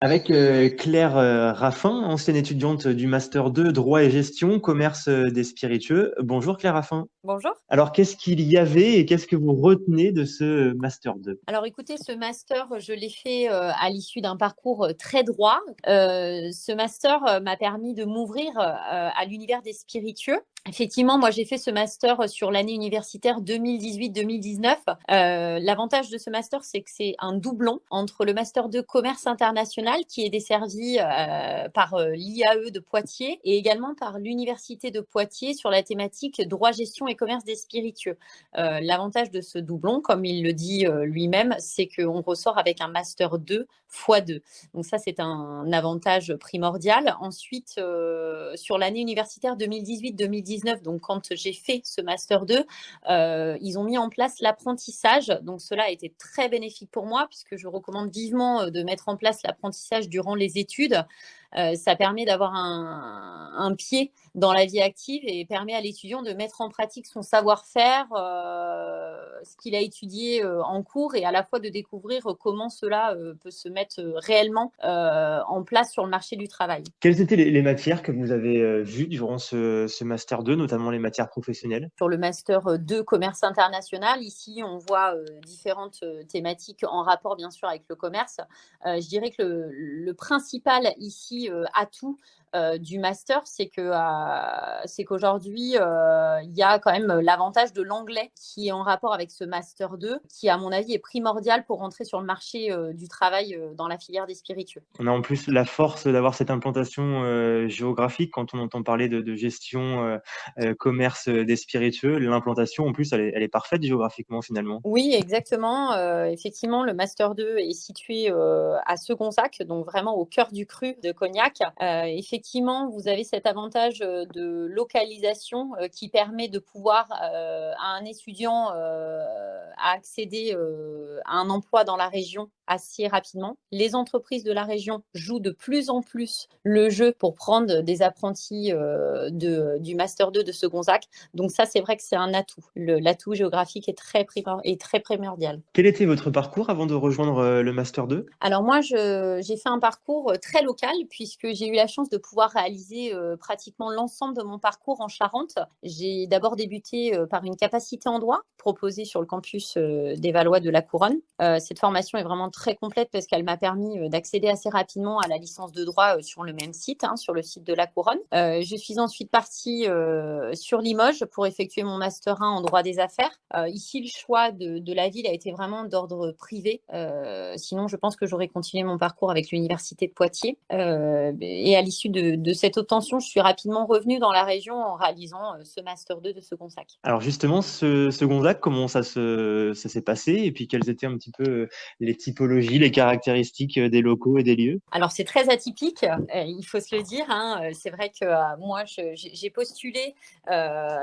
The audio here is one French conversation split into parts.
Avec Claire Raffin, ancienne étudiante du Master 2, droit et gestion, commerce des spiritueux. Bonjour Claire Raffin. Bonjour. Alors, qu'est-ce qu'il y avait et qu'est-ce que vous retenez de ce Master 2? Alors écoutez, ce master, je l'ai fait à l'issue d'un parcours très droit. Ce master m'a permis de m'ouvrir à l'univers des spiritueux. Effectivement, moi j'ai fait ce master sur l'année universitaire 2018-2019. L'avantage de ce master, c'est que c'est un doublon entre le master de commerce international qui est desservi par l'IAE de Poitiers et également par l'université de Poitiers sur la thématique droit, gestion et commerce des spiritueux. L'avantage de ce doublon, comme il le dit lui-même, c'est qu'on ressort avec un master 2 x 2. Donc ça, c'est un avantage primordial. Ensuite, sur l'année universitaire 2018-2019, donc quand j'ai fait ce master 2, ils ont mis en place l'apprentissage. Donc cela a été très bénéfique pour moi puisque je recommande vivement de mettre en place l'apprentissage durant les études. Ça permet d'avoir un pied dans la vie active et permet à l'étudiant de mettre en pratique son savoir-faire, ce qu'il a étudié en cours et à la fois de découvrir comment cela peut se mettre réellement en place sur le marché du travail. Quelles étaient les matières que vous avez vues durant ce Master 2, notamment les matières professionnelles? Sur le master 2 commerce international, ici on voit différentes thématiques en rapport bien sûr avec le commerce. Je dirais que le principal ici atout du master, c'est qu'aujourd'hui, il y a quand même l'avantage de l'anglais qui est en rapport avec ce master 2, qui à mon avis est primordial pour rentrer sur le marché du travail dans la filière des spiritueux. On a en plus la force d'avoir cette implantation géographique quand on entend parler de gestion, commerce des spiritueux. L'implantation, en plus, elle est parfaite géographiquement finalement. Oui, exactement. Effectivement, le Master 2 est situé à Segonzac, donc vraiment au cœur du cru de Cognac. Effectivement, vous avez cet avantage de localisation qui permet de pouvoir à un étudiant à accéder à un emploi dans la région assez rapidement. Les entreprises de la région jouent de plus en plus le jeu pour prendre des apprentis du Master 2 de Segonzac. Donc ça, c'est vrai que c'est un atout. L'atout géographique est très primordial. Quel était votre parcours avant de rejoindre le Master 2? Alors moi, j'ai fait un parcours très local puisque j'ai eu la chance de pouvoir réaliser pratiquement l'ensemble de mon parcours en Charente. J'ai d'abord débuté par une capacité en droit proposée sur le campus des Valois de la Couronne. Cette formation est vraiment très complète parce qu'elle m'a permis d'accéder assez rapidement à la licence de droit sur le même site, sur le site de la Couronne. Je suis ensuite partie sur Limoges pour effectuer mon master 1 en droit des affaires. Ici, le choix de la ville a été vraiment d'ordre privé. Sinon, je pense que j'aurais continué mon parcours avec l'université de Poitiers. Et à l'issue de cette obtention, je suis rapidement revenue dans la région en réalisant ce master 2 de Segonzac. Alors justement, ce Gonzague, comment ça s'est passé? Et puis quelles étaient un petit peu les typologies, les caractéristiques des locaux et des lieux? Alors, c'est très atypique, il faut se le dire. C'est vrai que moi, j'ai postulé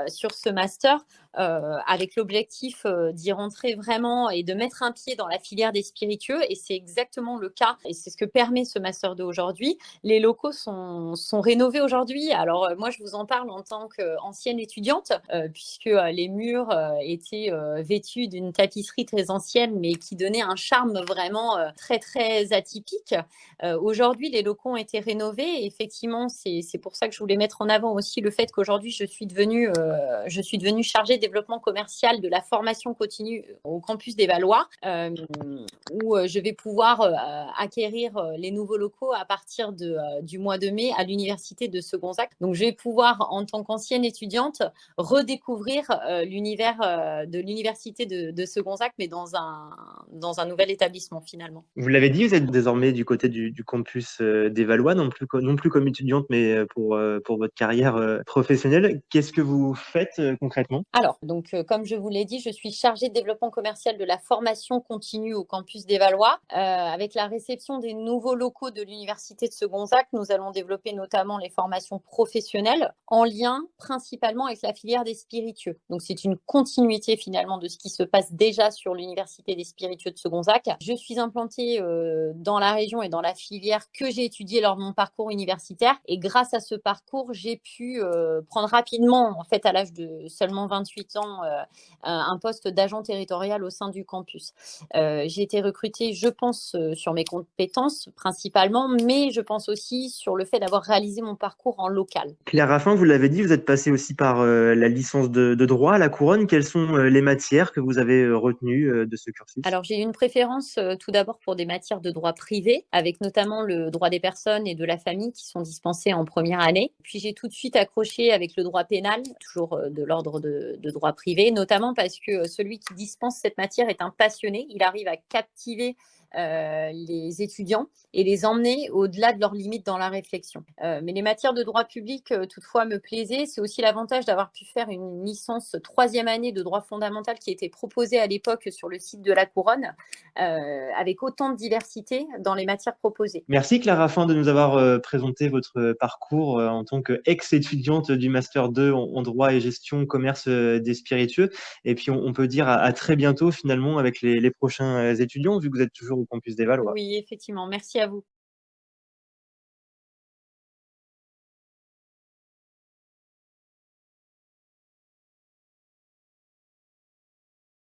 sur ce master avec l'objectif d'y rentrer vraiment et de mettre un pied dans la filière des spiritueux. Et c'est exactement le cas. Et c'est ce que permet ce master d'aujourd'hui. Les locaux sont rénovés aujourd'hui. Alors, moi, je vous en parle en tant qu'ancienne étudiante, puisque les murs étaient vêtus d'une tapisserie très ancienne, mais qui donnait un charme vraiment très, très atypique. Aujourd'hui, les locaux ont été rénovés. Et effectivement, c'est pour ça que je voulais mettre en avant aussi le fait qu'aujourd'hui, je suis devenue chargée de développement commercial de la formation continue au campus des Valois, où je vais pouvoir acquérir les nouveaux locaux à partir du mois de mai à l'université de Segonzac. Donc, je vais pouvoir, en tant qu'ancienne étudiante, redécouvrir l'univers de l'université de Segonzac, mais dans un nouvel établissement finalement. Vous l'avez dit, vous êtes désormais du côté du campus des Valois, non plus comme étudiante, mais pour votre carrière professionnelle. Qu'est-ce que vous faites concrètement? Alors, donc, comme je vous l'ai dit, je suis chargée de développement commercial de la formation continue au campus des Valois. Avec la réception des nouveaux locaux de l'université de Segonzac, nous allons développer notamment les formations professionnelles en lien principalement avec la filière des spiritueux. Donc, c'est une continuité finalement de ce qui se passe déjà sur l'université des spiritueux de Segonzac. Je suis implantée dans la région et dans la filière que j'ai étudiée lors de mon parcours universitaire. Et grâce à ce parcours, j'ai pu prendre rapidement, en fait, à l'âge de seulement 28 28 ans un poste d'agent territorial au sein du campus. J'ai été recrutée, je pense, sur mes compétences principalement, mais je pense aussi sur le fait d'avoir réalisé mon parcours en local. Claire Raffin, vous l'avez dit, vous êtes passée aussi par la licence de droit à la Couronne. Quelles sont les matières que vous avez retenues de ce cursus? Alors, j'ai eu une préférence tout d'abord pour des matières de droit privé, avec notamment le droit des personnes et de la famille qui sont dispensées en première année. Puis, j'ai tout de suite accroché avec le droit pénal, toujours de l'ordre de droit privé, notamment parce que celui qui dispense cette matière est un passionné. Il arrive à captiver les étudiants et les emmener au-delà de leurs limites dans la réflexion. Mais les matières de droit public, toutefois, me plaisaient. C'est aussi l'avantage d'avoir pu faire une licence 3e année de droit fondamental qui était proposée à l'époque sur le site de la Couronne, avec autant de diversité dans les matières proposées. Merci Claire Raffin de nous avoir présenté votre parcours en tant qu'ex-étudiante du Master 2 en droit et gestion commerce des spiritueux. Et puis on peut dire à très bientôt finalement avec les prochains étudiants, vu que vous êtes toujours au campus des Valois. Oui, effectivement. Merci à vous.